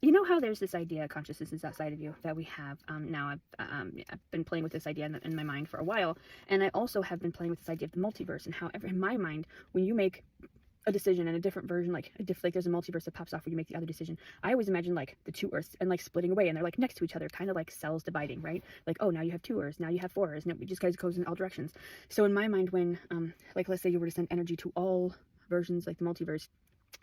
You know how there's this idea, consciousness is outside of you, that we have now. I've been playing with this idea in my mind for a while, and I also have been playing with this idea of the multiverse, and how in my mind, when you make a decision and a different version, like like there's a multiverse that pops off where you make the other decision. I always imagine like the two Earths and like splitting away, and they're like next to each other, kind of like cells dividing, right? Like, oh, now you have two Earths, now you have four Earths, and it just goes in all directions. So in my mind, when like let's say you were to send energy to all versions, like the multiverse,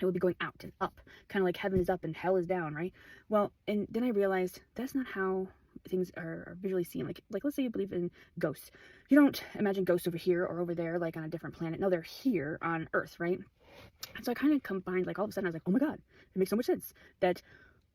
it would be going out and up, kind of like heaven is up and hell is down, right? Well, and then I realized that's not how things are visually seen. Like let's say you believe in ghosts. You don't imagine ghosts over here or over there, like on a different planet. No, they're here on Earth, right? And so I kind of combined, like all of a sudden I was like, oh my God, it makes so much sense that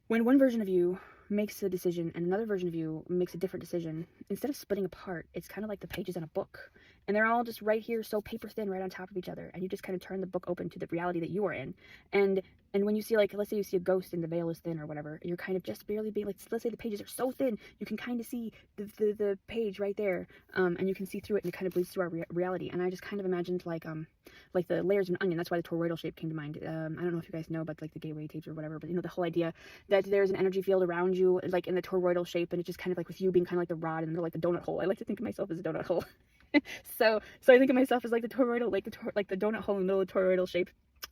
when one version of you makes a decision and another version of you makes a different decision, instead of splitting apart, it's kind of like the pages in a book. And they're all just right here, so paper thin, right on top of each other. And you just kind of turn the book open to the reality that you are in. And when you see, like, let's say you see a ghost and the veil is thin or whatever, you're kind of just barely being, like, let's say the pages are so thin, you can kind of see the page right there. And you can see through it, and it kind of bleeds through our reality. And I just kind of imagined, like the layers of an onion. That's why the toroidal shape came to mind. I don't know if you guys know about, like, the gateway tapes or whatever, but, you know, the whole idea that there's an energy field around you, like, in the toroidal shape, and it's just kind of like with you being kind of like the rod in the middle, like the donut hole. I like to think of myself as a donut hole. So I think of myself as like the toroidal, like the donut hole in the middle of the toroidal shape.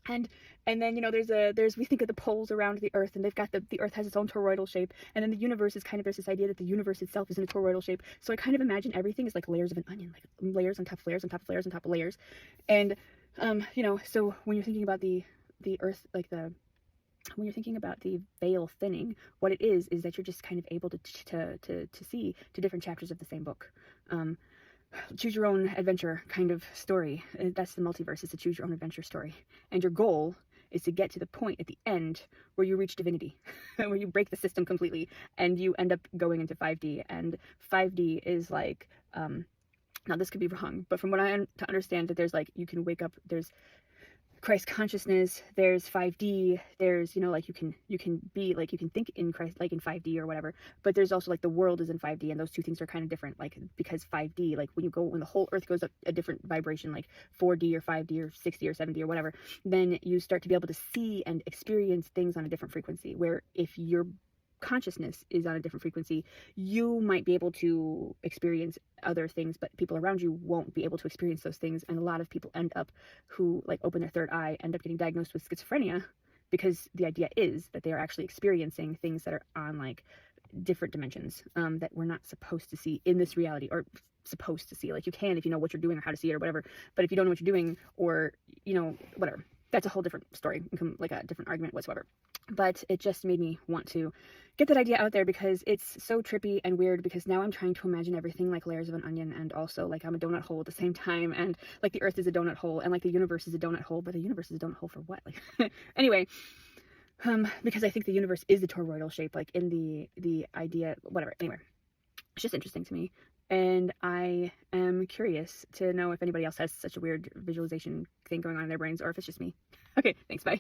And then, you know, we think of the poles around the Earth, and they've got the Earth has its own toroidal shape, and then the universe is kind of, there's this idea that the universe itself is in a toroidal shape. So I kind of imagine everything is like layers of an onion, like layers on top of layers on top of layers on top of layers. And you know, so when you're thinking about the Earth, like when you're thinking about the veil thinning, what it is that you're just kind of able to see to different chapters of the same book. Choose your own adventure kind of story. That's the multiverse, is to choose your own adventure story. And your goal is to get to the point at the end where you reach divinity, where you break the system completely and you end up going into 5D. And 5D is like, now this could be wrong, but from what I understand, that there's like, you can wake up, there's Christ consciousness, there's 5D, there's, you know, like you can be like, you can think in Christ, like in 5D or whatever, but there's also like the world is in 5D, and those two things are kind of different, like, because 5D, like when the whole earth goes up a different vibration, like 4D or 5D or 6D or 7D or whatever, then you start to be able to see and experience things on a different frequency, where if your consciousness is on a different frequency, you might be able to experience other things, but people around you won't be able to experience those things. And a lot of people end up, who like open their third eye, end up getting diagnosed with schizophrenia, because the idea is that they are actually experiencing things that are on like different dimensions, that we're not supposed to see in this reality, or supposed to see. Like, you can if you know what you're doing or how to see it or whatever, but if you don't know what you're doing, or, you know, whatever, that's a whole different story, like a different argument whatsoever. But it just made me want to get that idea out there, because it's so trippy and weird, because now I'm trying to imagine everything like layers of an onion, and also like I'm a donut hole at the same time, and like the Earth is a donut hole, and like the universe is a donut hole, but the universe is a donut hole for what? Like, anyway, because I think the universe is the toroidal shape, like in the idea, whatever. Anyway, it's just interesting to me, and I am curious to know if anybody else has such a weird visualization thing going on in their brains, or if it's just me. Okay, thanks, bye.